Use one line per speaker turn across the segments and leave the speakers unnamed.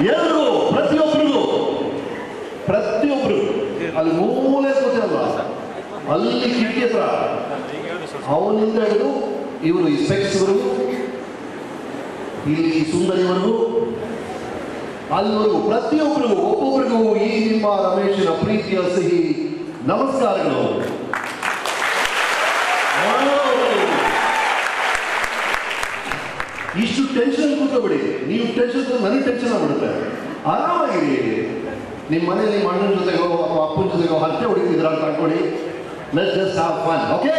ಎಲ್ಲರೂ ಪ್ರತಿಯೊಬ್ಬರಿಗೂ ಅಲ್ಲಿ ಮೂಲೆ ಕೂತಿರಲ್ಲ, ಅಲ್ಲಿ ಕಿಟಕಿ ಹತ್ರ ಅವನಿಂದ ಹಿಡಿದು ಇವರು ಈ ಸ್ಪೆಕ್ಸ್ವರೆಗೂ, ಇಲ್ಲಿ ಸುಂದರಿವರೆಗೂ, ಅಲ್ಲಿವರೆಗೂ ಪ್ರತಿಯೊಬ್ಬರಿಗೂ ಒಬ್ಬೊಬ್ಬರಿಗೂ ಈ ನಿಮ್ಮ ರಮೇಶನ ಪ್ರೀತಿಯ ಸಿಹಿ ನಮಸ್ಕಾರಗಳು. ಇಷ್ಟು ಟೆನ್ಷನ್ ಕೂತ್ಕೋಬೇಡಿ. ನೀವು ಟೆನ್ಷನ್ ನನಗೆ ಟೆನ್ಷನ್ ಆಗ್ಬಿಡುತ್ತೆ. ಆರಾಮಾಗಿರಿ. ನಿಮ್ಮ ಮನೇಲಿ ನಿಮ್ಮ ಅಣ್ಣನ ಜೊತೆಗೋ ಅಥವಾ ಅಪ್ಪನ ಜೊತೆಗೋ ಹರಟೆ ಹೊಡಿತಿದ್ರ ಅಂತ ಅನ್ಕೊಳ್ಳಿ. Let's just have fun. Okay,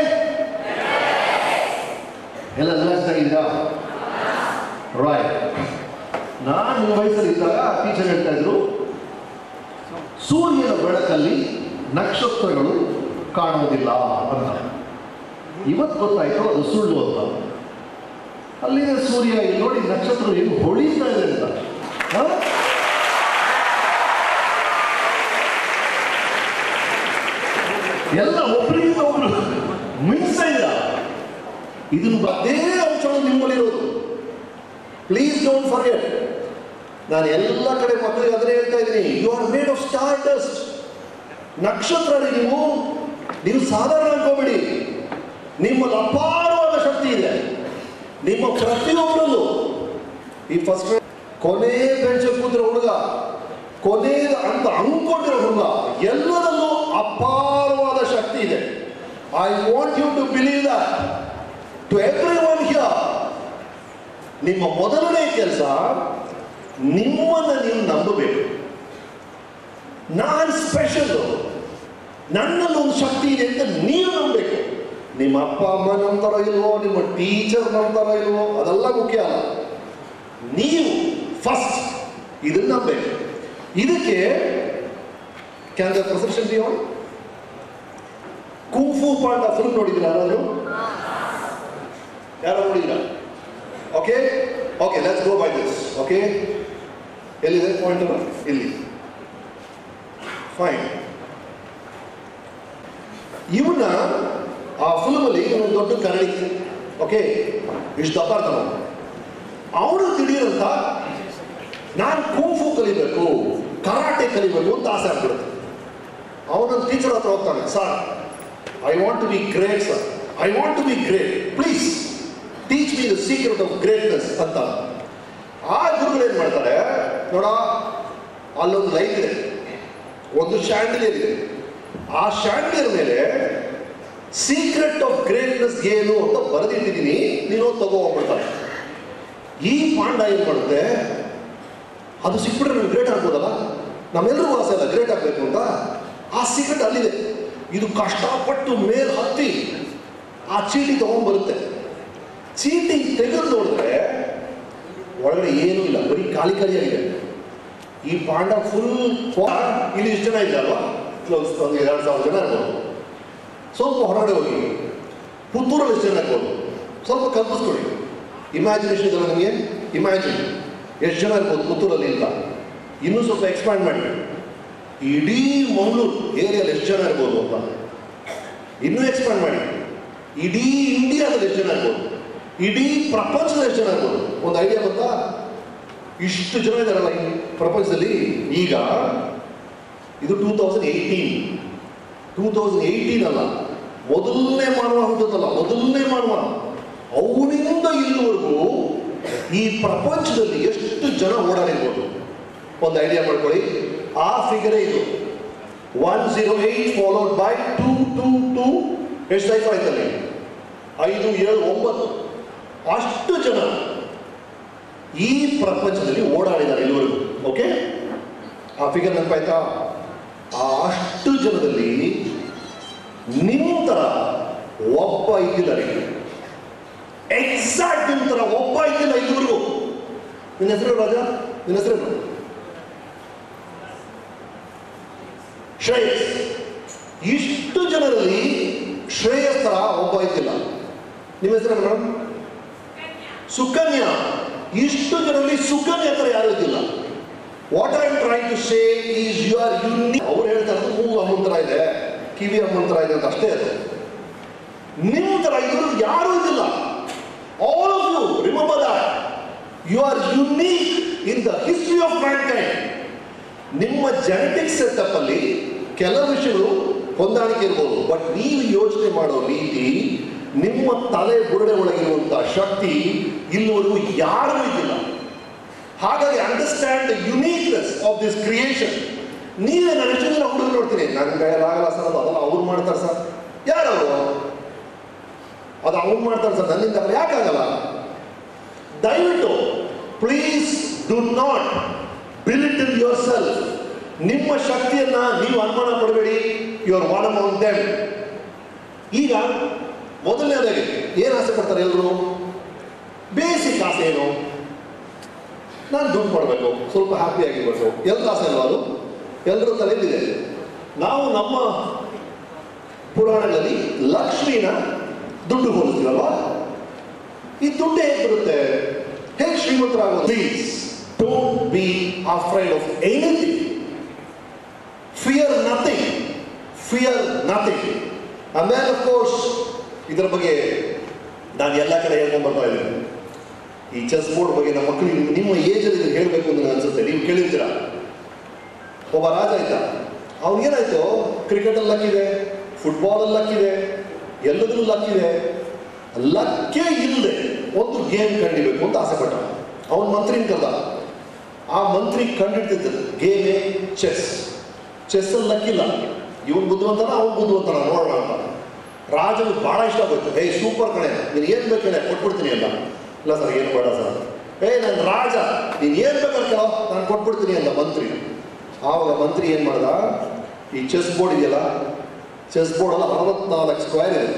ಎಲ್ಲ ರಿಲ್ಯಾಕ್ಸ್ ಆಗಿದ್ದೀರಾ? ರೈಟ್. ನಾನು ನಿಮ್ಮ ವಯಸ್ಸಲ್ಲಿ ಇದ್ದಾಗ ಟೀಚರ್ ಹೇಳ್ತಾ ಇದ್ರು, ಸೂರ್ಯನ ಬೆಳಕಲ್ಲಿ ನಕ್ಷತ್ರಗಳು ಕಾಣುವುದಿಲ್ಲ ಅಂತ. ಇವತ್ತು ಗೊತ್ತಾಯ್ತು ಅದು ಸುಳ್ಳು ಅಂತ. ಅಲ್ಲಿನ ಸೂರ್ಯ ಇಲ್ಲಿ ನೋಡಿ ನಕ್ಷತ್ರ ಏನು ಹೊಳಿತಾ ಇದೆ ಅಂತ. ಎಲ್ಲ ಒಬ್ಬರಿಂದ ಒಬ್ರು ಮಿಕ್ಸ್ ಇಲ್ಲ. ಇದನ್ನು ಅದೇ ಅಂಶಗಳು ನಿಮ್ಮಲ್ಲಿರೋದು. Please don't forget. ನಾನು ಎಲ್ಲ ಕಡೆ ಮಕ್ಕಳಿಗೆ ಅದನ್ನೇ ಹೇಳ್ತಾ ಇದ್ದೀನಿ, you are made of star dust. ನಕ್ಷತ್ರ ನೀವು ಸಾಧಾರಣ ಅನ್ಕೋಬೇಡಿ. ನಿಮ್ಮಲ್ಲಿ ಅಪಾರವಾದ ಶಕ್ತಿ ಇದೆ. ನಿಮ್ಮ ಪ್ರತಿಯೊಬ್ಬರಲ್ಲೂ ಈ ಫಸ್ಟ್ ಕೊನೆ ಬೆಂಚ್ ಕೂತಿರೋ ಹುಡುಗ, ಕೊನೆ ಅಂತ ಅಂದ್ಕೊಂಡಿರೋ ಹುಡುಗ, ಎಲ್ಲದಲ್ಲೂ ಅಪಾರವಾದ ಶಕ್ತಿ ಇದೆ. I want you to believe that to everyone here. ನಿಮ್ಮ ಮೊದಲನೇ ಕೆಲಸ, ನಿಮ್ಮನ್ನು ನೀವು ನಂಬಬೇಕು. ನಾನು ಸ್ಪೆಷಲ್, ನನ್ನಲ್ಲಿ ಒಂದು ಶಕ್ತಿ ಇದೆ ಅಂತ ನೀವು ನಂಬಬೇಕು. ನಿಮ್ಮ ಅಪ್ಪ ಅಮ್ಮ ನಂಬ್ತಾರೋ ಇಲ್ವೋ, ನಿಮ್ಮ ಟೀಚರ್ ನಂಬ್ತಾರೋ ಇಲ್ವೋ, ಅದೆಲ್ಲ ಮುಖ್ಯ ಅಲ್ಲ. ನೀವು ಫಸ್ಟ್ ಇದನ್ನ ನಂಬಬೇಕು. ಇದಕ್ಕೆ can the perception B on? Kung Pooh panda film ನೋಡಿದ್ದೀರಾ ನೀವು? ಯಾರು ನೋಡಿದ್ದೀರಾ? Okay okay, let's go by this. Okay, ಎಲ್ಲಿದೆ ಪಾಯಿಂಟ್? ಇಲ್ಲಿ. ಫೈನ್. ಇವನ್ನ ಆ ಫಿಲ್ಮಲ್ಲಿ ಒಂದು ದೊಡ್ಡ ಕನ್ನಡಿ, ಓಕೆ, ಇಷ್ಟು ದಪ್ಪ ಇರ್ತಾನ. ಅವನು ದಿಢೀರಂತ ನಾನು ಕುಂಫು ಕಲಿಬೇಕು, ಕರಾಟೆ ಕಲಿಬೇಕು ಅಂತ ಆಸೆ ಆಗ್ಬಿಡುತ್ತೆ. ಅವನೊಂದು ಟೀಚರ್ ಹತ್ರ ಹೋಗ್ತಾನೆ, sir I want to be great sir, I want to be great, please teach me the secret of greatness ಅಂತ. ಆ ಗುರುಗಳು ಏನು ಮಾಡ್ತಾರೆ ನೋಡ, ಅಲ್ಲೊಂದು ಲೈಟ್ ಇದೆ, ಒಂದು ಶಾಂಡಿಲಿಯರ್ ಇದೆ. ಆ ಶಾಂಡಿಲಿಯರ್ ಮೇಲೆ ಸೀಕ್ರೆಟ್ ಆಫ್ ಗ್ರೇಟ್ನೆಸ್ ಏನು ಅಂತ ಬರೆದಿಟ್ಟಿದ್ದೀನಿ, ನೀನು ತಗೋಗ್ಬಿಡ್ತಾರೆ. ಈ ಪಾಂಡ ಏನು ಮಾಡುತ್ತೆ, ಅದು ಸಿಕ್ಬಿಟ್ರೆ ನೀವು ಗ್ರೇಟ್ ಆಗ್ಬೋದಲ್ಲ, ನಮ್ಮೆಲ್ಲರಿಗೂ ಆಸೆ ಅಲ್ಲ ಗ್ರೇಟ್ ಆಗಬೇಕು ಅಂತ. ಆ ಸೀಕ್ರೆಟ್ ಅಲ್ಲಿದೆ. ಇದು ಕಷ್ಟಪಟ್ಟು ಮೇಲೆ ಹತ್ತಿ ಆ ಚೀಟಿ ತಗೊಂಡ್ಬರುತ್ತೆ. ಚೀಟಿ ತೆಗೆದು ನೋಡಿದ್ರೆ ಒಳಗಡೆ ಏನೂ ಇಲ್ಲ, ಬರೀ ಖಾಲಿ ಖಾಲಿಯಾಗಿದೆ. ಈ ಪಾಂಡ ಫುಲ್ ಇಲ್ಲಿ ಇಷ್ಟು ಜನ ಇದೆ ಅಲ್ವಾ, ಒಂದು 2,000 ಜನ ಇರ್ಬೋದು. ಸ್ವಲ್ಪ ಹೊರಗಡೆ ಹೋಗಿ ಪುತ್ತೂರಲ್ಲಿ ಎಷ್ಟು ಜನ ಇರ್ಬೋದು, ಸ್ವಲ್ಪ ಕಲ್ಪಿಸ್ಕೊಳ್ಳಿ. ಇಮ್ಯಾಜಿನೇಷನ್ ಇದಲ್ಲ ನಿಮಗೆ, ಇಮ್ಯಾಜಿನ್ ಎಷ್ಟು ಜನ ಇರ್ಬೋದು ಪುತ್ತೂರಲ್ಲಿ ಇಲ್ಲ. ಇನ್ನೂ ಸ್ವಲ್ಪ ಎಕ್ಸ್ಪ್ಯಾಂಡ್ ಮಾಡಿ, ಇಡೀ ಮಂಗಳೂರು ಏರಿಯಲ್ಲಿ ಎಷ್ಟು ಜನ ಇರ್ಬೋದು ಅಂತ ಇನ್ನೂ ಎಕ್ಸ್ಪ್ಯಾಂಡ್ ಮಾಡಿ. ಇಡೀ ಇಂಡಿಯಾದಲ್ಲಿ ಎಷ್ಟು ಜನ ಇರ್ಬೋದು, ಇಡೀ ಪ್ರಪಂಚದಲ್ಲಿ ಎಷ್ಟು ಜನ ಇರ್ಬೋದು. ಒಂದು ಐಡಿಯಾ ಬಂತಾ? ಇಷ್ಟು ಜನ ಇದ್ದಾರಲ್ಲ ಈ ಪ್ರಪಂಚದಲ್ಲಿ. ಈಗ ಇದು 2018 ಅಲ್ಲ, ಮೊದಲನೇ ಮಾನವ ಹುಟ್ಟುತ್ತಲ್ಲ, ಮೊದಲನೇ ಮಾನವ, ಅವನಿಂದ ಇಲ್ಲಿವರೆಗೂ ಈ ಪ್ರಪಂಚದಲ್ಲಿ ಎಷ್ಟು ಜನ ಓಡಾಡಿರ್ಬೋದು ಒಂದು ಐಡಿಯಾ ಮಾಡ್ಕೊಳ್ಳಿ. ಆ ಫಿಗರೇ ಇದು 108 ಫಾಲೋಡ್ ಬೈ 222, ಎಷ್ಟು ಆಯ್ತು ಆಯ್ತಲ್ಲಿ 5, 7, 9, ಅಷ್ಟು ಜನ ಈ ಪ್ರಪಂಚದಲ್ಲಿ ಓಡಾಡಿದ್ದಾರೆ ಇಲ್ಲಿವರೆಗೂ. ಓಕೆ, ಆ ಫಿಗರ್ ನೆನಪಾಯ್ತಾ? ಆ ಅಷ್ಟು ಜನದಲ್ಲಿ ನಿಮ್ಮ ಥರ ಒಬ್ಬ ಇದ್ದಿಲ್ಲ ರೀ, ಎಕ್ಸಾಕ್ಟ್ ನಿಮ್ಮ ಥರ ಒಬ್ಬ ಇದ್ದಿಲ್ಲ ಇದುವರೆಗೂ. ನಿನ್ನ ಹೆಸರು ರಾಜ, ನಿನ್ನ ಹೆಸರೇನು? ಶ್ರೇಯಸ್. ಇಷ್ಟು ಜನರಲ್ಲಿ ಶ್ರೇಯಸ್ ಥರ ಒಬ್ಬ ಇದ್ದಿಲ್ಲ. ನಿಮ್ಮ ಹೆಸರೇನು ಮೇಡಮ್? ಸುಕನ್ಯಾ. ಇಷ್ಟು ಜನರಲ್ಲಿ ಸುಕನ್ಯಾ ಥರ ಯಾರು ಇದ್ದಿಲ್ಲ. What I am trying to say is you are unique. ಅವ್ರು ಹೇಳ್ತಾರೆ ಮೂಗು ಅಮ್ಮನ ಥರ ಇದೆ, ಕಿವಿ ಅಮ್ಮನ ಥರ ಇದೆ ಅಂತ ಅಷ್ಟೇ. ಅದು ನಿಮ್ಮ ಥರ ಇದ್ರಲ್ಲಿ ಯಾರೂ ಇದ್ದಿಲ್ಲ. All of you remember that you are unique. In the history of mankind. ನಿಮ್ಮ ಜೆನೆಟಿಕ್ ಸೆಟಪ್ ಅಲ್ಲಿ ಕೆಲವು ವಿಷಯಗಳು ಹೊಂದಾಣಿಕೆ ಇರ್ಬೋದು, ಬಟ್ ನೀವು ಯೋಚನೆ ಮಾಡೋ ರೀತಿ, ನಿಮ್ಮ ತಲೆ ಬುರುಡೆ ಒಳಗಿರುವಂತಹ ಶಕ್ತಿ ಇಲ್ಲಿವರೆಗೂ ಯಾರಿಗೂ ಇದ್ದಿಲ್ಲ. ಹಾಗಾಗಿ understand the uniqueness of this creation. ನೀವೇ ನಾನು ಎಷ್ಟು ಜನ ಹುಡುಗರು ನೋಡ್ತೀನಿ, ನನ್ನ ಕೈಯಲ್ಲಾಗಲ್ಲ ಸರ್, ಅದೆಲ್ಲ ಅವ್ರು ಮಾಡ್ತಾರೆ ಸರ್. ಯಾರವರು? ಅದು ಅವ್ರು ಮಾಡ್ತಾರೆ ಸರ್, ನನ್ನಿಂದ ಯಾಕಾಗಲ್ಲ? ದಯವಿಟ್ಟು please do not belittle yourself. ನಿಮ್ಮ ಶಕ್ತಿಯನ್ನ ನೀವು ಅನುಮಾನ ಪಡಬೇಡಿ. You are one among them. ಈಗ ಮೊದಲನೇದಾಗಿ ಏನು ಆಸೆ ಪಡ್ತಾರೆ ಎಲ್ಲರೂ? ಬೇಸಿಕ್ ಆಸೆ ಏನು? ನಾನು ದುಡ್ಡು ಮಾಡಬೇಕು, ಸ್ವಲ್ಪ ಹ್ಯಾಪಿ ಆಗಿರ್ಬೇಕು. ಎಲ್ಲ ಆಸೆ ಅಲ್ವಾ ಅದು? ಎಲ್ಲರೂ ತಲೆಯಲ್ಲಿದೆ. ನಾವು ನಮ್ಮ ಪುರಾಣಗಳಲ್ಲಿ ಲಕ್ಷ್ಮಿನ ದುಡ್ಡು ಹೋಲಿಸ್ತೀವಲ್ವಾ? ಈ ದುಡ್ಡು ಹೇಗೆ ಬರುತ್ತೆ? ಹೇಗೆ ಶ್ರೀಮಂತರಾಗೋದು? Please don't be afraid of anything. Fear nothing, fear nothing. And then of course ಇದರ ಬಗ್ಗೆ ನಾನು ಎಲ್ಲ ಕಡೆ ಹೇಳ್ಕೊಂಡು ಬರ್ತಾ ಇದ್ದೀನಿ. ಈ ಚೆಸ್ ಬೋರ್ಡ್ ಬಗ್ಗೆ ನಮ್ಮ ಮಕ್ಕಳಿಗೆ ನಿಮ್ಮ ಏಜಲ್ಲಿ ಇದನ್ನು ಹೇಳಬೇಕು ಅಂತ ನನಗೆ ಅನ್ಸುತ್ತೆ. ನೀವು ಕೇಳಿರ್ತೀರ, ಒಬ್ಬ ರಾಜ ಇದ್ದ, ಅವ್ನಿಗೇನಾಯ್ತು? ಕ್ರಿಕೆಟಲ್ಲಿ ಲಕ್ಕಿದೆ, ಫುಟ್ಬಾಲಲ್ಲಿ ಲಕ್ಕಿದೆ, ಎಲ್ಲದರಲ್ಲೂ ಲಕ್ಕಿದೆ. ಲಕ್ಕೇ ಇಲ್ಲದೆ ಒಂದು ಗೇಮ್ ಕಂಡಿಬೇಕು ಅಂತ ಆಸೆ ಪಟ್ಟ. ಅವನ ಮಂತ್ರಿನ ಕರೆದ. ಆ ಮಂತ್ರಿ ಕಂಡಿಡ್ತಿದ್ದ ಗೇಮೇ ಚೆಸ್. ಚೆಸ್ಸಲ್ಲಿ ಲಕ್ಕಿಲ್ಲ. ಇವನು ಬುದ್ಧಿವಂತನ, ಅವನು ಬುದ್ಧಿವಂತನ, ನೋಡೋಣ ಅಂತ. ರಾಜನಿಗೆ ಭಾಳ ಇಷ್ಟ ಆಗೋಯ್ತು. ಏಯ್ ಸೂಪರ್ ಕಣೆ, ನೀನು ಏನು ಬೇಕೇನೆ ಕೊಟ್ಬಿಡ್ತೀನಿ ಅಲ್ಲ. ಇಲ್ಲ ಸರ್, ಏನು ಬೇಡ ಸರ್. ನಾನು ರಾಜ, ನೀನು ಏನು ಬೇಕಾದ್ರೆ ಕೇಳೋ, ನಾನು ಕೊಟ್ಬಿಡ್ತೀನಿ ಅಂದ ಮಂತ್ರಿ. ಆವಾಗ ಮಂತ್ರಿ ಏನು ಮಾಡ್ದ? ಈ ಚೆಸ್ ಬೋರ್ಡ್ ಇದೆಯಲ್ಲ, ಚೆಸ್ ಬೋರ್ಡಲ್ಲ 64 ಸ್ಕ್ವೇರ್ ಇದೆ.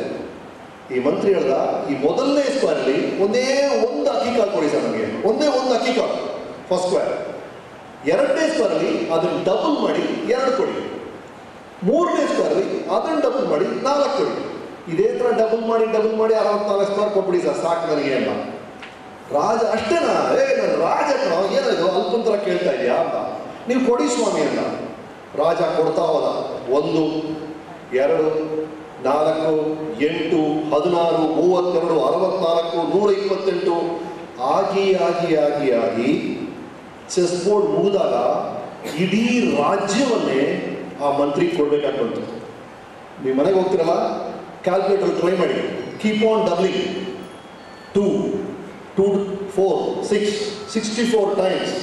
ಈ ಮಂತ್ರಿ ಹೇಳ್ದ, ಈ ಮೊದಲನೇ ಸ್ಕ್ವೇರಲ್ಲಿ ಒಂದೇ ಒಂದು ಅಕ್ಕಿ ಕಾಳು ಕೊಡಿ ಸರ್ ನನಗೆ, ಒಂದೇ ಒಂದು ಅಕ್ಕಿ ಕಾಳು ಫಸ್ಟ್ ಸ್ಕ್ವೇರ್. ಎರಡನೇ ಸ್ಕ್ವೇರಲ್ಲಿ ಅದನ್ನು ಡಬಲ್ ಮಾಡಿ 2 ಕೊಡಿ. ಮೂರನೇ ಸ್ಕ್ವೇರಲ್ಲಿ ಅದನ್ನು ಡಬಲ್ ಮಾಡಿ 4 ಕೊಡಿ. ಇದೇ ಥರ ಡಬಲ್ ಮಾಡಿ 64 ಸ್ಕ್ವೇರ್ ಕೊಟ್ಬಿಡಿ ಸರ್, ಸಾಕು ನನಗೆ ಅಂತ. ರಾಜ ಅಷ್ಟೇನಾ? ನಾನು ರಾಜ ಏನಾದ್ರು ಅಲ್ಪಂತರ ಕೇಳ್ತಾ ಇದೆಯಾ ಅಂತ. ನೀವು ಕೊಡಿ ಸ್ವಾಮಿ ಅಂತ. ರಾಜ ಕೊಡ್ತಾ ಹೋದ. 1, 2, 4, 8, 16, 32, 64, 128 ಆಗಿ ಆಗಿ ಆಗಿ ಆಗಿ ಚೆಸ್ ಬೋರ್ಡ್ ಮುಗಿದಾಗ ಇಡೀ ರಾಜ್ಯವನ್ನೇ ಆ ಮಂತ್ರಿ ಕೊಡ್ಬೇಕಾಗಿ ಬಂತು. ನೀವು ಮನೆಗೆ ಹೋಗ್ತಿರಲ್ಲ, ಕ್ಯಾಲ್ಕುಲೇಟರ್ ಟ್ರೈ ಮಾಡಿ. Keep on doubling. 2, 2, 4, 6, 64 times.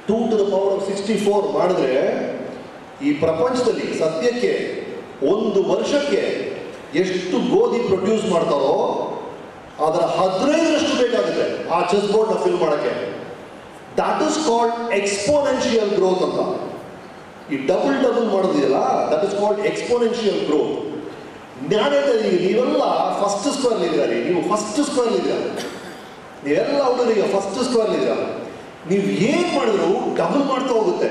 2 to the power of 64 ಮಾಡಿದ್ರೆ ಈ ಪ್ರಪಂಚದಲ್ಲಿ ಸದ್ಯಕ್ಕೆ ಒಂದು ವರ್ಷಕ್ಕೆ ಎಷ್ಟು ಗೋಧಿ ಪ್ರೊಡ್ಯೂಸ್ ಮಾಡ್ತಾರೋ ಅದರ 15ರಷ್ಟು ಬೇಕಾಗುತ್ತೆ ಆ ಚೆಸ್ ಬೋರ್ಡ್ನ ಫಿಲ್ ಮಾಡೋಕ್ಕೆ. That is called exponential growth ಅಂತ. ಈ ಡಬಲ್ ಮಾಡೋದಿದೆಯಲ್ಲ, that is called exponential growth. ಜ್ಞಾನದಲ್ಲಿ ನೀವೆಲ್ಲ ಫಸ್ಟ್ ಸ್ಕ್ವೇರ್ ಇದ್ದೀರಿ. ನೀವು ಫಸ್ಟ್ ಸ್ಕ್ವೇರ್ ಇದ್ದೀರ. ನೀವೆಲ್ಲ ಹುಡುಗರಿಗೆ ಫಸ್ಟ್ ಸ್ಕ್ವೇರ್ ಇದ್ದೀರ. ನೀವು ಏನು ಮಾಡಿದ್ರು ಡಬಲ್ ಮಾಡ್ತಾ ಹೋಗುತ್ತೆ.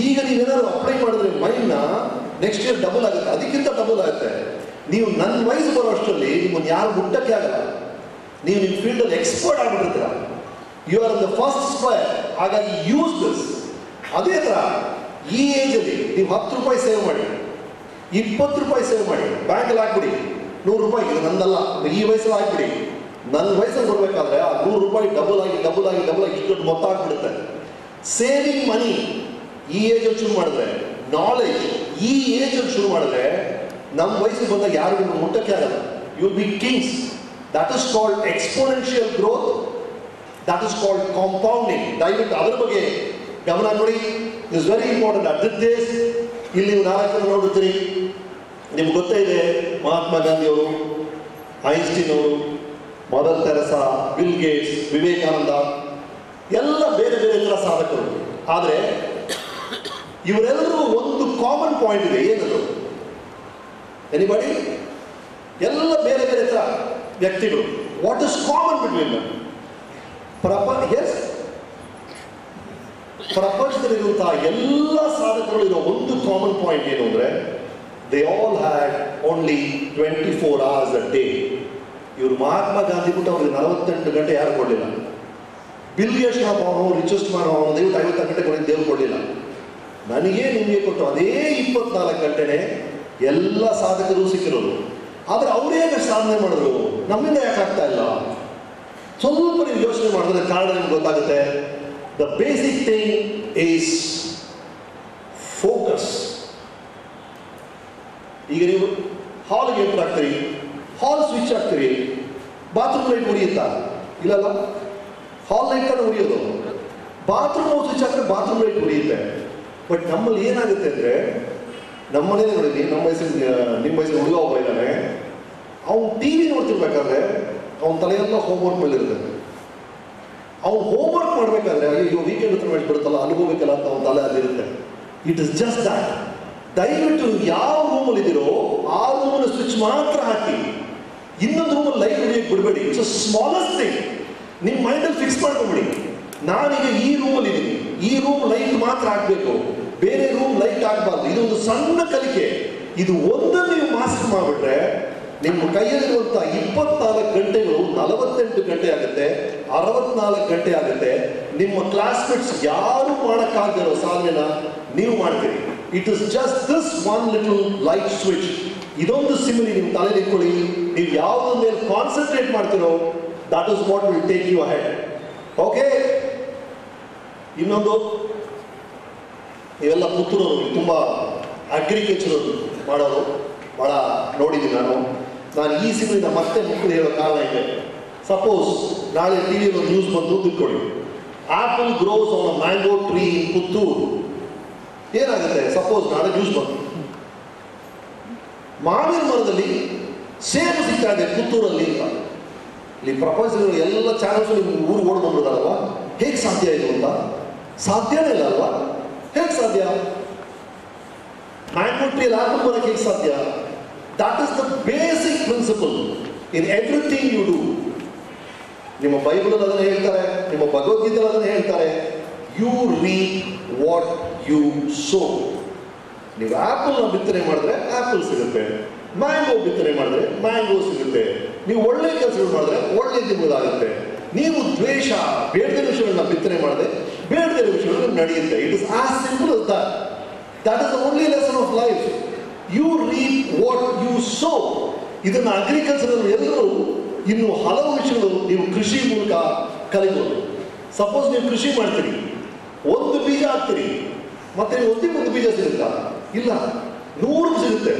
ಈಗ ನೀವೇನಾದ್ರು ಅಪ್ಲೈ ಮಾಡಿದ್ರೆ ಮೈಂಡ್ನ ನೆಕ್ಸ್ಟ್ ಇಯರ್ ಡಬಲ್ ಆಗುತ್ತೆ, ಅದಕ್ಕಿಂತ ಡಬಲ್ ಆಗುತ್ತೆ. ನೀವು ನನ್ನ ವಯಸ್ಸು ಬರೋ ಅಷ್ಟರಲ್ಲಿ ನಿಮ್ಮನ್ನು ಯಾರು ಮುಟ್ಟಕ್ಕೆ ಆಗಲ್ಲ. ನೀವು ನಿಮ್ಮ ಫೀಲ್ಡಲ್ಲಿ ಎಕ್ಸ್ಪರ್ಟ್ ಆಗಿಬಿಟ್ಟಿರ್ತೀರ. You are the first square. ಹಾಗಾಗಿ ಯೂಸ್ ದಿಸ್. ಅದೇ ಥರ ಈ ಏಜಲ್ಲಿ ನೀವು 10 ರೂಪಾಯಿ ಸೇವ್ ಮಾಡಿ, 20 ರೂಪಾಯಿ ಸೇವ್ ಮಾಡಿ, ಬ್ಯಾಂಕಲ್ಲಿ ಹಾಕ್ಬಿಡಿ. 100 ರೂಪಾಯಿ ಇದು ನಂದಲ್ಲ, ಈ ವಯಸ್ಸಲ್ಲಿ ಹಾಕ್ಬಿಡಿ. ನನ್ನ ವಯಸ್ಸಲ್ಲಿ ಬರಬೇಕಾದ್ರೆ ಆ 100 ರೂಪಾಯಿ ಡಬಲ್ ಆಗಿ ಇಷ್ಟು ದೊಡ್ಡ ಮೊತ್ತ ಆಗ್ಬಿಡುತ್ತೆ. ಸೇವಿಂಗ್ ಮನಿ ಈ ಏಜಲ್ಲಿ ಶುರು ಮಾಡಿದ್ರೆ, ನಾಲೆಜ್ ಈ ಏಜಲ್ಲಿ ಶುರು ಮಾಡಿದ್ರೆ, ನಮ್ಮ ವಯಸ್ಸಿಗೆ ಬಂದಾಗ ಯಾರಿಗೂ ಮುಟ್ಟಕ್ಕೆ ಆಗಲ್ಲ. You will be kings. That is called exponential growth. That is called compounding. ದಯವಿಟ್ಟು ಅದರ ಬಗ್ಗೆ ಗಮನ ಕೊಡಿ. It's very important. At this ಇಲ್ಲಿ ನೀವು 4 ಜನ ನೋಡುತ್ತೀರಿ. ನಿಮ್ಗೆ ಗೊತ್ತೇ ಇದೆ, ಮಹಾತ್ಮ ಗಾಂಧಿ ಅವರು, ಐನ್ಸ್ಟೀನ್ ಅವರು, mother Theresa, bill Gates, Vivekananda ಎಲ್ಲ ಬೇರೆ ಬೇರೆ ಥರ ಸಾಧಕರು. ಆದರೆ ಇವರೆಲ್ಲರೂ ಒಂದು ಕಾಮನ್ ಪಾಯಿಂಟ್ ಇದೆ. ಏನದು? ಎನಿಬಡಿ? ಎಲ್ಲ ಬೇರೆ ಬೇರೆ ಥರ ವ್ಯಕ್ತಿಗಳು. What is common between them? ಪ್ರಪಂಚದಲ್ಲಿರುವಂತಹ ಎಲ್ಲ ಸಾಧಕರು ಇರೋ ಒಂದು ಕಾಮನ್ ಪಾಯಿಂಟ್ ಏನು ಅಂದರೆ, they all had only 24 hours a day. ಇವರು ಮಹಾತ್ಮ ಗಾಂಧಿ ಬಿಟ್ಟು ಅವ್ರಿಗೆ 48 ಗಂಟೆ ಯಾರು ಕೊಡಲಿಲ್ಲ. ಬಿಲ್ ಗೇಟ್ಸ್ ಅವನು ರಿಚೆಸ್ಟ್ ಅವನು ದಯವಿಟ್ಟು 50 ಗಂಟೆ ಕೊಡಿ, ದೇವ್ರು ಕೊಡಲಿಲ್ಲ. ನನಗೆ ನಿಮಗೆ ಕೊಟ್ಟು ಅದೇ 24 ಗಂಟೆನೇ ಎಲ್ಲ ಸಾಧಕರು ಸಿಕ್ಕಿರೋರು. ಆದರೆ ಅವರೇ ಸಾಧನೆ ಮಾಡಿದ್ರು, ನಮ್ಮಿಂದ ಯಾಕೆ ಆಗ್ತಾ ಇಲ್ಲ? ಸ್ವಲ್ಪ ನೀವು ಯೋಚನೆ ಮಾಡಿದ್ರೆ ಕಾರಣ ನಿಮ್ಗೆ ಗೊತ್ತಾಗುತ್ತೆ. The basic thing is focus. ಈಗ ನೀವು ಹಾಲ್ಗೆ ಎಂಟರ್ ಆಗ್ತೀರಿ, ಹಾಲ್ ಸ್ವಿಚ್ ಆಗ್ತೀರಿ, ಬಾತ್ರೂಮ್ ಲೈಟ್ ಉರಿಯುತ್ತಾ? ಇಲ್ಲಲ್ಲ, ಹಾಲ್ ಲೈಟ್ ತಾನೇ ಉರಿಯೋದು. ಬಾತ್ರೂಮ್ ಸ್ವಿಚ್ ಹಾಕಿದ್ರೆ ಬಾತ್ರೂಮ್ ಲೈಟ್ ಉರಿಯುತ್ತೆ. ಬಟ್ ನಮ್ಮಲ್ಲಿ ಏನಾಗುತ್ತೆ ಅಂದರೆ, ನಮ್ಮನೇಲಿ ನೋಡಿದ್ವಿ, ನಿಮ್ಮ ವಯಸ್ಸಿನ ಹುಡುಗ ಒಬ್ಬ ಇದ್ದಾನೆ, ಅವ್ನು ಟಿ ವಿ ನೋಡ್ತಿರ್ಬೇಕಾದ್ರೆ ಅವನ ತಲೆಯೆಲ್ಲ ಹೋಮ್ವರ್ಕ್ ಮೇಲೆ ಇರ್ತದೆ. ಅವ್ನು ಹೋಮ್ವರ್ಕ್ ಮಾಡಬೇಕಾದ್ರೆ ಅಯ್ಯೋ ವೀಕೆಂಡ್ ಹತ್ರ ಬಿಡುತ್ತಲ್ಲ ಅನುಭವಿಕಲ್ಲ ಅಂತ ಅವನ ತಲೆ ಅದಿರುತ್ತೆ. It is just that. ದಯವಿಟ್ಟು ಯಾವ ರೂಮಲ್ಲಿ ಇದ್ದೀರೋ ಆ ರೂಮಲ್ಲಿ ಸ್ವಿಚ್ ಮಾತ್ರ ಹಾಕಿ, ಇನ್ನೊಂದು ರೂಮಲ್ಲಿ ಲೈಟ್ ಹೊಡಿಯಕ್ಕೆ ಬಿಡಬೇಡಿ. It's a smallest thing. ನಿಮ್ಮ ಮೈಂಡಲ್ಲಿ ಫಿಕ್ಸ್ ಮಾಡ್ಕೊಂಬಿಡಿ, ನಾನೀಗ ಈ ರೂಮಲ್ಲಿ ಇದ್ದೀನಿ, ಈ ರೂಮ್ ಲೈಟ್ ಮಾತ್ರ ಹಾಕಬೇಕು, ಬೇರೆ ರೂಮ್ ಲೈಟ್ ಆಗಬಾರ್ದು. ಇದೊಂದು ಸಣ್ಣ ಕಲಿಕೆ. ಇದು ಒಂದನ್ನು ನೀವು ಮಾಸ್ಟರ್ ಮಾಡಿಬಿಟ್ರೆ ನಿಮ್ಮ ಕೈಯಲ್ಲಿರುವಂಥ 24 ಗಂಟೆಗಳು 48 ಗಂಟೆ ಆಗುತ್ತೆ, 64 ಗಂಟೆ ಆಗುತ್ತೆ. ನಿಮ್ಮ ಕ್ಲಾಸ್ಮೇಟ್ಸ್ ಯಾರು ಮಾಡೋಕ್ಕಾಗದಿರೋ ಸಾಧನೆನ ನೀವು ಮಾಡ್ತೀರಿ. It is just this one little light switch. ಇದೊಂದು ಸಿಮಿಲಿ ನಿಮ್ಮ ತಲೆಯಲ್ಲಿ ಇಟ್ಕೊಳ್ಳಿ. ನೀವು ಯಾವುದ್ರ ಮೇಲೆ ಕಾನ್ಸಂಟ್ರೇಟ್ ಮಾಡ್ತೀರೋ that is what will take you ahead. Okay, ಇನ್ನೊಂದು, ನೀವೆಲ್ಲ ಪುತ್ತೂರವರು ತುಂಬ ಅಗ್ರಿಕಲ್ಚರ್ ಮಾಡೋರು ಭಾಳ ನೋಡಿದ್ದೀನಿ ನಾನು ಈ ಸಿಮಿಲಿನ ಮತ್ತೆ ಮಕ್ಕಳು ಹೇಳೋ ಕಾರಣ ಇದೆ. ಸಪೋಸ್ ನಾಳೆ ಟಿ ವಿಯಲ್ಲಿ ಒಂದು ನ್ಯೂಸ್ ಬಂದು ತಿಳ್ಕೊಳ್ಳಿ, apple grows on a mango tree ಇನ್ ಪುತ್ತೂರು. ಏನಾಗುತ್ತೆ? ಸಪೋಸ್ ನಾಳೆ ನ್ಯೂಸ್ ಬಂತು, ಮಾವಿನ ಮರದಲ್ಲಿ ಸೇಬು ಸಿಗ್ತಾ ಇದೆ ಪುತ್ತೂರಲ್ಲಿ ಅಂತ. ಇಲ್ಲಿ ಪ್ರಪಂಚದಲ್ಲಿ ಎಲ್ಲ ಚಾನಲ್ಸ್ ಊರಿಗೆ ಓಡ್ ಬಂದ್ಬಿಡಲ್ವ? ಹೇಗೆ ಸಾಧ್ಯ ಇದು ಅಂತ? ಸಾಧ್ಯನೇ ಇಲ್ಲ ಅಲ್ವಾ? ಹೇಗೆ ಸಾಧ್ಯ? ಮ್ಯಾಂಗೋ ಟ್ರೀಯಲ್ಲಿ ಆಪಲ್ ಬರೋಕ್ಕೆ ಹೇಗೆ ಸಾಧ್ಯ? That is the basic principle in everything you do. ನಿಮ್ಮ ಬೈಬಲಲ್ಲಿ ಅದನ್ನು ಹೇಳ್ತಾರೆ, ನಿಮ್ಮ ಭಗವದ್ಗೀತೆಯಲ್ಲಿ ಅದನ್ನು ಹೇಳ್ತಾರೆ, you reap what you sow. ನೀವು ಆ್ಯಪಲ್ನ ಬಿತ್ತನೆ ಮಾಡಿದ್ರೆ ಆ್ಯಪಲ್ ಸಿಗುತ್ತೆ, ಮ್ಯಾಂಗೋ ಬಿತ್ತನೆ ಮಾಡಿದ್ರೆ ಮ್ಯಾಂಗೋ ಸಿಗುತ್ತೆ. ನೀವು ಒಳ್ಳೆ ಕೆಲಸಗಳು ಮಾಡಿದ್ರೆ ಒಳ್ಳೆ ನಿಮ್ಮದಾಗುತ್ತೆ. ನೀವು ದ್ವೇಷ, ಬೇಡದ ವಿಷಯಗಳನ್ನ ಬಿತ್ತನೆ ಮಾಡಿದ್ರೆ ಬೇಡದ ವಿಷಯಗಳು ನಡೆಯುತ್ತೆ. It is as simple as that. That is the only lesson of life. You reap what you sow. ಇದನ್ನು ಅಗ್ರಿಕಲ್ಚರ್ ಎಲ್ಲರೂ ಇನ್ನು ಹಲವು ವಿಷಯಗಳು ನೀವು ಕೃಷಿ ಮೂಲಕ ಕಲಿಬೋದು. ಸಪೋಸ್ ನೀವು ಕೃಷಿ ಮಾಡ್ತೀರಿ, ಒಂದು ಬೀಜ ಹಾಕ್ತೀರಿ, ಮತ್ತೆ ನೀವು ಒಂದು ಬೀಜ ಸಿಗುತ್ತಾ? ಇಲ್ಲ, 100 ಸಿಗುತ್ತೆ,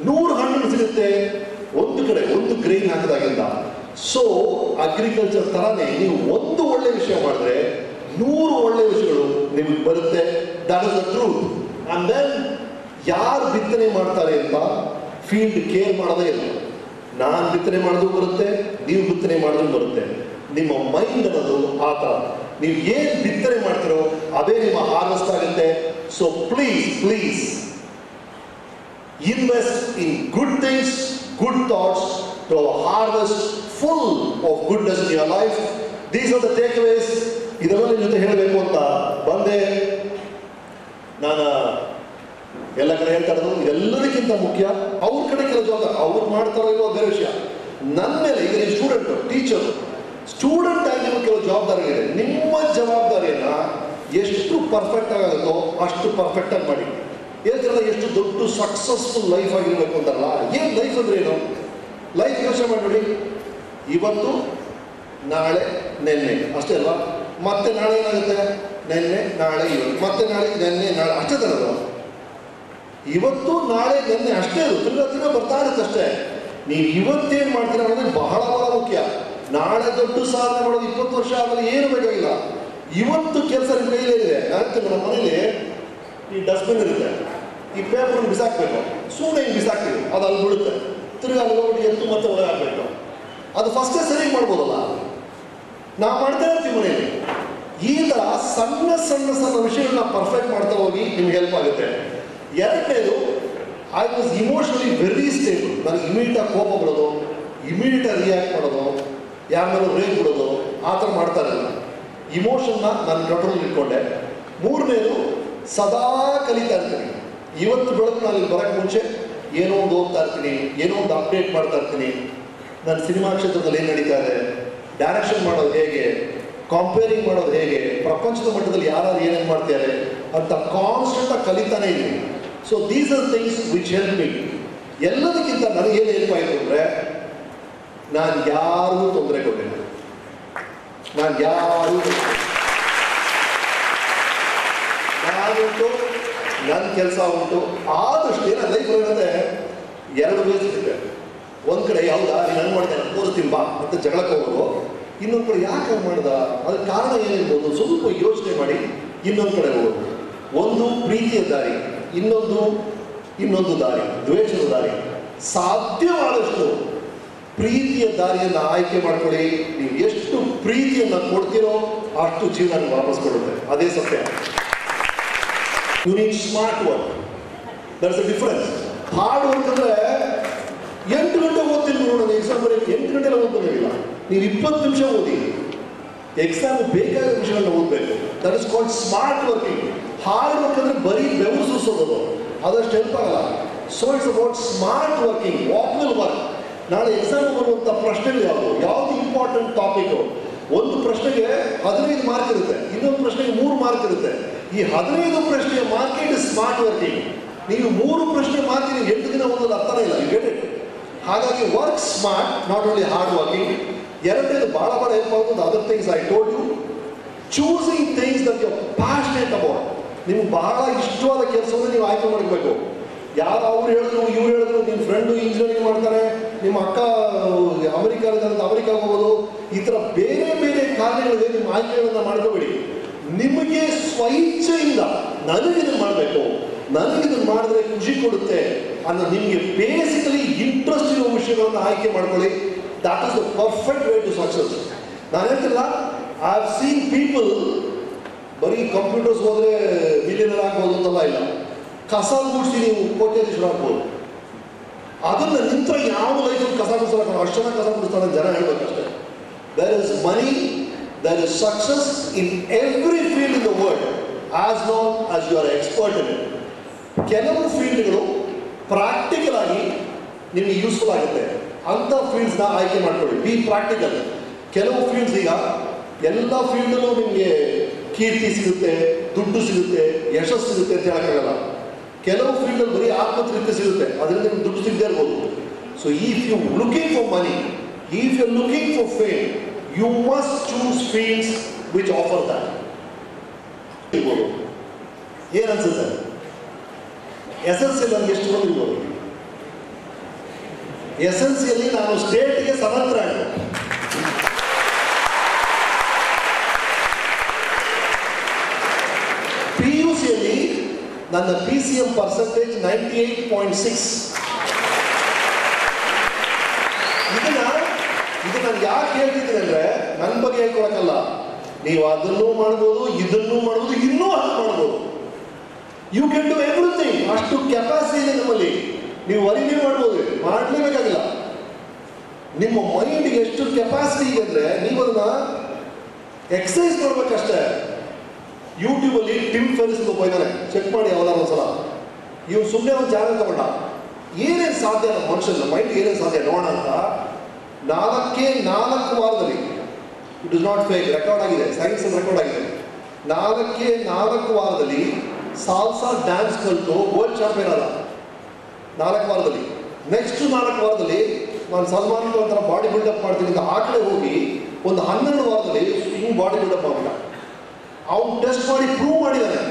100 ಹಣ್ಣು ಸಿಗುತ್ತೆ ಒಂದು ಕಡೆ, ಒಂದು ಗ್ರೈನ್ ಹಾಕಿದಾಗಿಂದ. ಸೊ ಅಗ್ರಿಕಲ್ಚರ್ ಥರನೇ ನೀವು ಒಂದು ಒಳ್ಳೆ ವಿಷಯ ಮಾಡಿದ್ರೆ 100 ಒಳ್ಳೆ ವಿಷಯಗಳು ನಿಮಗೆ ಬರುತ್ತೆ. That is the truth. And then ಯಾರು ಬಿತ್ತನೆ ಮಾಡ್ತಾರೆ ಅಂತ ಫೀಲ್ಡ್ ಕೇರ್ ಮಾಡೋದೇ ಇಲ್ಲ. ನಾನು ಬಿತ್ತನೆ ಮಾಡೋದು ಬರುತ್ತೆ, ನೀವು ಬಿತ್ತನೆ ಮಾಡೋದು ಬರುತ್ತೆ. ನಿಮ್ಮ ಮೈಂಡ್ ಅನ್ನೋದು ಆ ಥರ. ನೀವು ಏನು ಬಿತ್ತನೆ ಮಾಡ್ತೀರೋ ಅದೇ ನಿಮ್ಮ ಹಾರ್ವೆಸ್ಟ್ ಆಗುತ್ತೆ. So please invest in good things, good thoughts to harvest full of goodness in your life. These are the takeaways. ಇದೆಲ್ಲ ನಿಮ್ಮ ಜೊತೆ ಹೇಳಬೇಕು ಅಂತ ಬಂದೆ. ನಾನು ಎಲ್ಲ ಕಡೆ ಹೇಳ್ತಾ ಇರೋದು, ಇದೆಲ್ಲದಕ್ಕಿಂತ ಮುಖ್ಯ ಅವ್ರ ಕಡೆ ಕೆಲವು ಜವಾಬ್ದಾರಿ ಅವ್ರು ಮಾಡ್ತಾರೋ ಇಲ್ಲೋ ಬೇರೆ ವಿಷಯ. ನನ್ನ ಮೇಲೆ ಈಗ ನೀವು ಸ್ಟೂಡೆಂಟ್ ಆಗಿ ನಿಮಗೆ ಕೆಲವು ಜವಾಬ್ದಾರಿಗಳಿದೆ. ನಿಮ್ಮ ಜವಾಬ್ದಾರಿಯನ್ನು ಎಷ್ಟು ಪರ್ಫೆಕ್ಟ್ ಆಗುತ್ತೋ ಅಷ್ಟು ಪರ್ಫೆಕ್ಟ್ ಆಗಿ ಮಾಡಿ. ಹೇಳ್ತಿರಲ್ಲ, ಎಷ್ಟು ದೊಡ್ಡ ಸಕ್ಸಸ್ಫುಲ್ ಲೈಫ್ ಆಗಿರ್ಬೇಕು ಅಂತಾರಲ್ಲ. ಏನು ಲೈಫ್ ಅಂದ್ರೆ ಏನು? ಲೈಫ್ ಯೋಚನೆ ಮಾಡಿ, ಇವತ್ತು ನಾಳೆ ನೆನ್ನೆ ಅಷ್ಟೇ ಅಲ್ವಾ? ಮತ್ತೆ ನಾಳೆ ಏನಾಗುತ್ತೆ? ನೆನ್ನೆ ನಾಳೆ ಇವತ್ತು, ಮತ್ತೆ ನಾಳೆ ನೆನ್ನೆ ನಾಳೆ, ಅಷ್ಟೇ ತರದು. ಇವತ್ತು ನಾಳೆ ನೆನ್ನೆ ಅಷ್ಟೇ, ಅದು ತಿರ್ಗ ಬರ್ತಾ ಇರುತ್ತೆ ಅಷ್ಟೇ. ನೀವು ಇವತ್ತೇನು ಮಾಡ್ತೀರ ಅನ್ನೋದು ಬಹಳ ಮುಖ್ಯ. ನಾಳೆ ದೊಡ್ಡ ಸಾಧನೆ ಮಾಡೋದು 20 ವರ್ಷ ಆದಮೇಲೆ ಏನು ಬೇಕಾಗಿಲ್ಲ. ಇವತ್ತು ಕೆಲಸ ನಿಮ್ಮ ಕೈಲೇ ಇದೆ. ಯಾಕೆ ನಮ್ಮ ಮನೇಲಿ ಈ ಡಸ್ಟ್ಬಿನ್ ಇರುತ್ತೆ, ಈ ಪೇಪರ್ ಬಿಸಾಕ್ಬೇಕು, ಸುಮ್ಮನೆ ಹಿಂಗೆ ಬಿಸಾಕ್ತೀವಿ, ಅದು ಅಲ್ಲಿ ಬಿಡುತ್ತೆ, ತಿರ್ಗಿ ಅಲ್ಲಿ ಹೋಗ್ಬಿಟ್ಟು ಎತ್ತು ಮತ್ತೆ ಒಳಗೆ ಹಾಕ್ಬೇಕು. ಅದು ಫಸ್ಟೇ ಸರಿ ಮಾಡ್ಬೋದಲ್ಲ, ನಾವು ಮಾಡ್ತಾ ಇರ್ತೀವಿ ಮನೆಯಲ್ಲಿ. ಈ ಥರ ಸಣ್ಣ ವಿಷಯಗಳನ್ನ ಪರ್ಫೆಕ್ಟ್ ಮಾಡ್ತಾ ಹೋಗಿ ನಿಮ್ಗೆ ಹೆಲ್ಪ್ ಆಗುತ್ತೆ. ಎರಡನೇದು, I was emotionally very stable. ನನಗೆ ಇಮಿಡಿಯೇಟಾಗಿ ಕೋಪ ಬಿಡೋದು, ಇಮಿಡಿಯೇಟಾಗಿ ರಿಯಾಕ್ಟ್ ಮಾಡೋದು, ಯಾರ ಮೇಲೂ ರೇಗ್ ಬಿಡೋದು ಆ ಥರ ಮಾಡ್ತಾ ಇರಲಿಲ್ಲ. ಇಮೋಷನ್ನ ನಾನು ಕಂಟ್ರೋಲ್ ಇಟ್ಕೊಂಡೆ. ಮೂರನೇದು, ಸದಾ ಕಲಿತಾ ಇರ್ತೀನಿ. ಇವತ್ತು ಬೆಳಕು ನಾನು ಇಲ್ಲಿ ಬರೋಕ್ಕೆ ಮುಂಚೆ ಏನೋ ಒಂದು ಓದ್ತಾ ಇರ್ತೀನಿ, ಏನೋ ಒಂದು ಅಪ್ಡೇಟ್ ಮಾಡ್ತಾ ಇರ್ತೀನಿ. ನನ್ನ ಸಿನಿಮಾ ಕ್ಷೇತ್ರದಲ್ಲಿ ಏನು ನಡೀತಾ ಇದೆ, ಡೈರೆಕ್ಷನ್ ಮಾಡೋದು ಹೇಗೆ, ಕಂಪೇರಿಂಗ್ ಮಾಡೋದು ಹೇಗೆ, ಪ್ರಪಂಚದ ಮಟ್ಟದಲ್ಲಿ ಯಾರು ಏನೇನು ಮಾಡ್ತಾರೆ ಅಂತ ಕಾನ್ಸ್ಟೆಂಟಾಗಿ ಕಲಿತಾನೇ ಇದ್ದೀನಿ. So these are things which help me. ಎಲ್ಲದಕ್ಕಿಂತ ನನಗೇನು ಹೆಲ್ಪ್ ಆಯಿತು ಅಂದರೆ, ನಾನು ಯಾರಿಗೂ ತೊಂದರೆ ಕೊಟ್ಟಿಲ್ಲ. ನಾನು ಯಾರು ನಾನುಂಟು, ನನ್ನ ಕೆಲಸ ಉಂಟು. ಆದಷ್ಟು ಏನೋ ಲೈಫ್ ಏನಂದರೆ ಎರಡು ಬೇಸಿರುತ್ತೆ. ಒಂದು ಕಡೆ ಹೌದಾ ನೀನು ಹಂಗೆ ಮಾಡಿದೆ ತೋರಿಸ್ತೀನಿ ಬಾ ಅಂತ ಜಗಳಕ್ಕೆ ಹೋಗೋದು, ಇನ್ನೊಂದು ಕಡೆ ಯಾಕೆ ಹಂಗೆ ಮಾಡ್ದ ಅದಕ್ಕೆ ಕಾರಣ ಏನಿರ್ಬೋದು ಸ್ವಲ್ಪ ಯೋಚನೆ ಮಾಡಿ ಇನ್ನೊಂದು ಕಡೆ ಹೋಗೋದು. ಒಂದು ಪ್ರೀತಿಯ ದಾರಿ, ಇನ್ನೊಂದು ದಾರಿ ದ್ವೇಷದ ದಾರಿ. ಸಾಧ್ಯವಾದಷ್ಟು ಪ್ರೀತಿಯ ದಾರಿಯನ್ನು ಆಯ್ಕೆ ಮಾಡ್ಕೊಳ್ಳಿ. ನೀವು ಎಷ್ಟು ಪ್ರೀತಿಯನ್ನು ಕೊಡ್ತೀರೋ ಅಷ್ಟು ಜೀವನ ವಾಪಸ್ ಕೊಡುತ್ತೆ, ಅದೇ ಸತ್ಯ. You need smart work, that's a difference. Hard work ಅಂದರೆ 8 ಗಂಟೆ ಓದ್ತೀನಿ ನೋಡೋಣ, ಎಕ್ಸಾಮ್ ಬರೀ 8 ಗಂಟೆಲ್ಲ ಓದ್ಕೊಂಡಿಲ್ಲ. ನೀವು 20 ನಿಮಿಷ ಓದಿ, ಎಕ್ಸಾಮ್ ಬೇಕಾದ ವಿಷಯಗಳನ್ನ ಓದಬೇಕು. That is called smart working. Hard work ಅಂದರೆ ಬರೀ ಬೆವರು ಸೂಸೋದು, ಅದಷ್ಟು ಹೆಲ್ಪ್ ಆಗಲ್ಲ. So it's about smart working. What will work? ನಾಳೆ ಎಕ್ಸಾಮ್ ಬರುವಂಥ ಪ್ರಶ್ನೆಗಳು ಯಾವುದು ಇಂಪಾರ್ಟೆಂಟ್ ಟಾಪಿಕ್ಕು. ಒಂದು ಪ್ರಶ್ನೆಗೆ 15 ಮಾರ್ಕ್ ಇರುತ್ತೆ, ಇನ್ನೊಂದು ಪ್ರಶ್ನೆಗೆ 3 ಮಾರ್ಕ್ ಇರುತ್ತೆ. ಈ 15 ಪ್ರಶ್ನೆಯ mark it is smart working. ನೀವು 3 ಪ್ರಶ್ನೆ ಮಾರ್ಕ್ ನೀವು 8 ದಿನ ಓದೋದು ಅರ್ಥನೇ ಇಲ್ಲ. You get it? ಹಾಗಾಗಿ work smart, not only hard working. ಎರಡನೇದು ಭಾಳ ಹೆಲ್ಪ್ ಆಗೋದು other things I told you. Choosing things that you passionate about. ನಿಮ್ಗೆ ಬಹಳ ಇಷ್ಟವಾದ ಕೆಲಸವನ್ನು ನೀವು ಆಯ್ಕೆ ಮಾಡಬೇಕು. ಯಾರು ಅವ್ರು ಹೇಳಿದ್ರು ಇವ್ರು ಹೇಳಿದ್ರು, ನಿಮ್ಮ ಫ್ರೆಂಡು ಇಂಜಿನಿಯರಿಂಗ್ ಮಾಡ್ತಾರೆ, ನಿಮ್ಮ ಅಕ್ಕ ಅಮೆರಿಕಾಗೆ ಹೋಗೋದು, ಈ ಥರ ಬೇರೆ ಬೇರೆ ಕಾರ್ಯಗಳಿಗೆ ನಿಮ್ಮ ಆಯ್ಕೆಗಳನ್ನು ಮಾಡ್ಕೋಬೇಡಿ. ನಿಮಗೆ ಸ್ವಇಚ್ಛೆಯಿಂದ ನನಗಿದನ್ನು ಮಾಡಬೇಕು, ನನಗಿದನ್ನು ಮಾಡಿದ್ರೆ ಖುಷಿ ಕೊಡುತ್ತೆ ಅನ್ನೋ ನಿಮಗೆ ಬೇಸಿಕಲಿ ಇಂಟ್ರೆಸ್ಟ್ ಇರೋ ವಿಷಯಗಳನ್ನು ಆಯ್ಕೆ ಮಾಡ್ಕೊಳ್ಳಿ. That is the perfect way to success. ನಾನು ಹೇಳ್ತಿಲ್ಲ, ಐ ಹ್ಯಾವ್ ಸೀನ್ ಪೀಪಲ್ ಬರೀ ಕಂಪ್ಯೂಟರ್ಸ್ ಹೋದರೆ ಮಿಲಿಯನರ್ ಆಗ್ಬೋದು ಅಂತೆಲ್ಲ ಇಲ್ಲ. ಕಸ ಗುಡಿಸಿ ನೀವು ಕೋಟ್ಯಾಧೀಶರು ಆಗ್ಬೋದು. ಅದನ್ನು ನಿಂತರ ಯಾವ ಲೈಫಲ್ಲಿ ಕಸ ಗುಡಿಸ್ತಾರೆ, ಅಷ್ಟು ಜನ ಕಸ ಗುಡಿಸ್ತಾರೆ ಜನ ಹೇಳ್ಬೇಕಷ್ಟೇ. There is money, there is success in every field in the world as long as you are expert in it. ಕೆಲವು ಫೀಲ್ಡ್ಗಳು ಪ್ರಾಕ್ಟಿಕಲ್ ಆಗಿ ನಿಮಗೆ ಯೂಸ್ಫುಲ್ ಆಗುತ್ತೆ, ಅಂಥ ಫೀಲ್ಡ್ಸ್ನ ಆಯ್ಕೆ ಮಾಡ್ಕೊಳ್ಳಿ. B practical. ಕೆಲವು ಫೀಲ್ಡ್ಸ್ ಈಗ ಎಲ್ಲ ಫೀಲ್ಡಲ್ಲೂ ನಿಮಗೆ ಕೀರ್ತಿ ಸಿಗುತ್ತೆ, ದುಡ್ಡು ಸಿಗುತ್ತೆ, ಯಶಸ್ಸು ಸಿಗುತ್ತೆ ಅಂತ ಹೇಳೋಕ್ಕಾಗಲ್ಲ. ಕೆಲವು ಫೀಲ್ಡಲ್ಲಿ ಬರೀ ಆತ್ಮತೃಪ್ತಿ ಸಿಗುತ್ತೆ, ಅದರಿಂದ ನಿಮ್ಗೆ ದುಡ್ಡು ಸಿಗದೇ ಇರ್ಬೋದು. So if you looking for money, if you looking for fame, you must choose fields which offer that. ಏನು ಅನ್ಸುತ್ತೆ? SSLC ನನಗೆ ಎಷ್ಟು ಬಂದಿರ್ಬೋದು? SSLC ನಾನು ಸ್ಟೇಟ್ಗೆ 7th ರ್ಯಾಂಕ್. PUCಯಲ್ಲಿ ನನ್ನ PCM ಪರ್ಸೆಂಟೇಜ್ 98.6. ಇದು ನಾನು ಯಾಕೆ ಹೇಳ್ತಿದ್ದೀನಿ ಅಂದರೆ ನನ್ನ ಬಗ್ಗೆ ಹೇಳ್ಕೊಳಕ್ಕಲ್ಲ. ನೀವು ಅದನ್ನೂ ಮಾಡ್ಬೋದು, ಇದನ್ನೂ ಮಾಡ್ಬೋದು, ಇನ್ನೂ ಅದು ಮಾಡ್ಬೋದು. You can do everything. ಅಷ್ಟು ಕೆಪಾಸಿಟಿ ಇದೆ ನಮ್ಮಲ್ಲಿ. ನೀವು ವರಿನೇ ಮಾಡ್ಬೋದು, ಮಾಡಲೇಬೇಕಾಗಿಲ್ಲ. ನಿಮ್ಮ ಮೈಂಡ್ಗೆ ಎಷ್ಟು ಕೆಪಾಸಿಟಿ ಇದೆ ಅಂದರೆ ನೀವು ಅದನ್ನ ಎಕ್ಸಸೈಸ್ ಮಾಡ್ಬೇಕಷ್ಟೇ. ಯೂಟ್ಯೂಬಲ್ಲಿ ಟಿಮ್ ಫೆರಿಸ್ ಒಬ್ಬ ಇದ್ದಾನೆ, ಚೆಕ್ ಮಾಡಿ ಯಾವ್ದಾದ್ರು ಒಂದ್ಸಲ. ಇವ್ನು ಸುಮ್ಮನೆ ಒಂದು ಚಾನಲ್ ತಗೊಂಡ, ಏನೇನು ಸಾಧ್ಯ ನಮ್ಮ ಮನುಷ್ಯನ ಮೈಂಡ್ ಏನೇನು ಸಾಧ್ಯ ನೋಡೋಣ ಅಂತ 4 ವಾರದಲ್ಲಿ, it is not fake, record ಆಗಿದೆ, ಸೈನ್ಸ್ ರೆಕಾರ್ಡ್ ಆಗಿದೆ. 4 ವಾರದಲ್ಲಿ ಸಾಲ್ಸಾ ಡ್ಯಾನ್ಸ್ ಕಲಿತು ವರ್ಲ್ಡ್ ಚಾಂಪಿಯನ್ ಆದ. 4 ವಾರದಲ್ಲಿ. ನೆಕ್ಸ್ಟ್ 4 ವಾರದಲ್ಲಿ ನಾನು ಸಲ್ಮಾನ್ ಒಂಥರ ಬಾಡಿ ಬಿಲ್ಡಪ್ ಮಾಡ್ತೀನಿ ಅಂತ ಆ ಕಡೆ ಹೋಗಿ ಒಂದು 12 ವಾರದಲ್ಲಿ ಹಿಂಗೆ ಬಾಡಿ ಬಿಲ್ಡಪ್ ಮಾಡ್ಬಿಟ್ಟ. ಅವ್ನು ಟೆಸ್ಟ್ ಮಾಡಿ ಪ್ರೂವ್ ಮಾಡಿದ್ದಾನೆ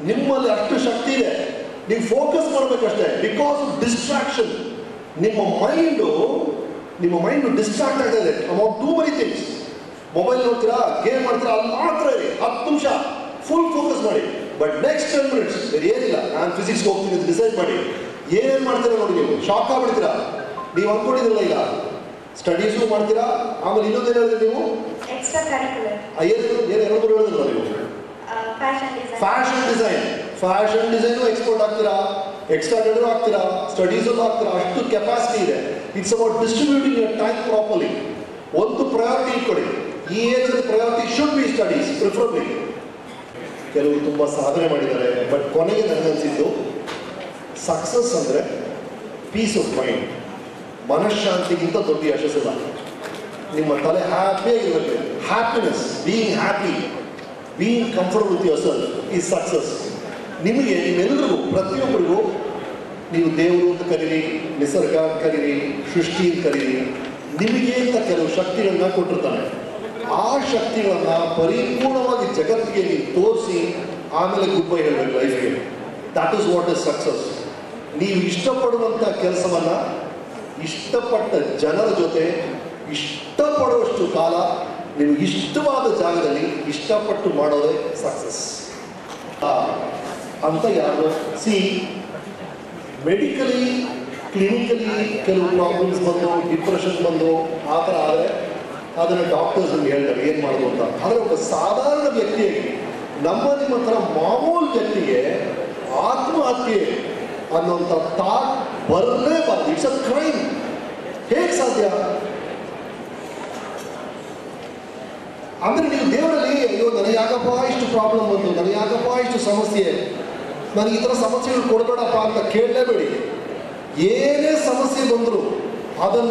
ನಿಮ್ಮಲ್ಲಿ ಅಷ್ಟು ಶಕ್ತಿ ಇದೆ. ನೀವು ಫೋಕಸ್ ಮಾಡಬೇಕಷ್ಟೇ. ಬಿಕಾಸ್ ಆಫ್ ಡಿಸ್ಟ್ರಾಕ್ಷನ್ ನಿಮ್ಮ ಮೈಂಡು ಡಿಸ್ಟ್ರಾಕ್ಟ್ ಆಗ್ತಾ ಇದೆ about too many things. Mobile ನೋಡ್ತೀರಾ, ಗೇಮ್ ಮಾಡ್ತೀರಾ, ಅಲ್ಲಿ ಮಾತ್ರ ಇರಿ. 10 ನಿಮಿಷ ಫುಲ್ ಫೋಕಸ್ ಮಾಡಿ. ಬಟ್ ನೆಕ್ಸ್ಟ್ 10 ಮಿನಿಟ್ಸ್ ಬೇರೆ ಏನಿಲ್ಲ, ನಾನು ಫಿಸಿಕ್ಸ್ಗೆ ಹೋಗ್ತೀನಿ ಅಂತ ಡಿಸೈಡ್ ಮಾಡಿ ಏನೇನು ಮಾಡ್ತೀರಾ ನೋಡಿ. ನೀವು ಶಾಕ್ ಆಗ್ಬಿಡ್ತೀರಾ. ನೀವು ಅಂದ್ಕೊಂಡಿದ್ರಲ್ಲ, ಈಗ ಸ್ಟಡೀಸು ಮಾಡ್ತೀರಾ, ಆಮೇಲೆ ಇನ್ನೊಂದು ಏನು ಹೇಳಿದ್ರೆ ನೀವು ಏನು ಹೇಳಿದ್ರಲ್ಲ ನೀವು ಫ್ಯಾಷನ್ ಡಿಸೈನು ಎಕ್ಸ್ಪೋರ್ಟ್ ಆಗ್ತೀರಾ, ಎಕ್ಸ್ಟ್ರಾ ಡೆಡರ್ ಆಗ್ತೀರಾ, ಸ್ಟಡೀಸಲ್ಲೂ ಆಗ್ತೀರಾ. ಅಷ್ಟು ಕೆಪಾಸಿಟಿ ಇದೆ. It's about distributing your time properly. ಒಂದು ಪ್ರಯಾರಿಟಿ ಇಟ್ಕೊಳ್ಳಿ. ಈ ಏಜಲ್ಲಿ priority should be studies preferably. ಕೆಲವರು ತುಂಬ ಸಾಧನೆ ಮಾಡಿದ್ದಾರೆ, ಬಟ್ ಕೊನೆಗೆ ನನಗನ್ಸಿದ್ದು ಸಕ್ಸಸ್ ಅಂದರೆ ಪೀಸ್ ಆಫ್ ಮೈಂಡ್, ಮನಃಶಾಂತಿಗಿಂತ ದೊಡ್ಡ ಯಶಸ್ಸಿಲ್ಲ. ನಿಮ್ಮ ತಲೆ ಹ್ಯಾಪಿಯಾಗಿರಬೇಕು. Happiness, being happy, being comfortable with yourself is success. ನಿಮಗೆ ನಿಮ್ಮೆಲ್ಲರಿಗೂ ಪ್ರತಿಯೊಬ್ಬರಿಗೂ ನೀವು ದೇವರು ಅಂತ ಕರೀರಿ, ನಿಸರ್ಗ ಅಂತ ಕರೀರಿ, ಸೃಷ್ಟಿ ಅಂತ ಕರೀರಿ, ನಿಮಗೆ ಅಂತ ಕೆಲವು ಶಕ್ತಿಗಳನ್ನ ಕೊಟ್ಟಿರ್ತಾನೆ. ಆ ಶಕ್ತಿಗಳನ್ನ ಪರಿಪೂರ್ಣವಾಗಿ ಜಗತ್ತಿಗೆ ತೋರಿಸಿ ಆಮೇಲೆ ಗುಡ್ ಬೈ ಹೇಳಬೇಕು ಲೈಫ್ಗೆ. That is what is success. ನೀವು ಇಷ್ಟಪಡುವಂಥ ಕೆಲಸವನ್ನ ಇಷ್ಟಪಟ್ಟ ಜನರ ಜೊತೆ ಇಷ್ಟಪಡುವಷ್ಟು ಕಾಲ ನೀವು ಇಷ್ಟವಾದ ಜಾಗದಲ್ಲಿ ಇಷ್ಟಪಟ್ಟು ಮಾಡೋದೇ ಸಕ್ಸಸ್ ಅಂತ ಯಾರು ಮೆಡಿಕಲಿ ಕ್ಲಿನಿಕಲಿ ಕೆಲವು ಪ್ರಾಬ್ಲಮ್ಸ್ ಬಂದು ಡಿಪ್ರೆಷನ್ ಬಂದು ಆ ಥರ ಆದರೆ ಅದನ್ನು ಡಾಕ್ಟರ್ಸ್ ನಮ್ಗೆ ಹೇಳ್ತಾರೆ ಏನು ಮಾಡೋದು ಅಂತ. ಆದರೆ ಒಬ್ಬ ಸಾಧಾರಣ ವ್ಯಕ್ತಿಯಾಗಿ ನಿಮ್ಮ ಥರ ಮಾಮೂಲು ವ್ಯಕ್ತಿಗೆ ಆತ್ಮಹತ್ಯೆ ಅನ್ನೋಂಥ ಥಾಟ್ ಬರಲೇಬಾರ್ದು. It's a crime. ಹೇಗೆ ಸಾಧ್ಯ? ಅಂದರೆ ನೀವು ದೇವರಲ್ಲಿ ಅಯ್ಯೋ ನನಗೆ ಯಾಕಪ್ಪ ಇಷ್ಟು ಪ್ರಾಬ್ಲಮ್ ಬಂತು, ನನಗೆ ಯಾಕಪ್ಪ ಇಷ್ಟು ಸಮಸ್ಯೆ, ನನಗೆ ಈ ಥರ ಸಮಸ್ಯೆಗಳು ಕೊಡಬೇಡಪ್ಪ ಅಂತ ಕೇಳಲೇಬೇಡಿ. ಏನೇ ಸಮಸ್ಯೆ ಬಂದರೂ ಅದನ್ನು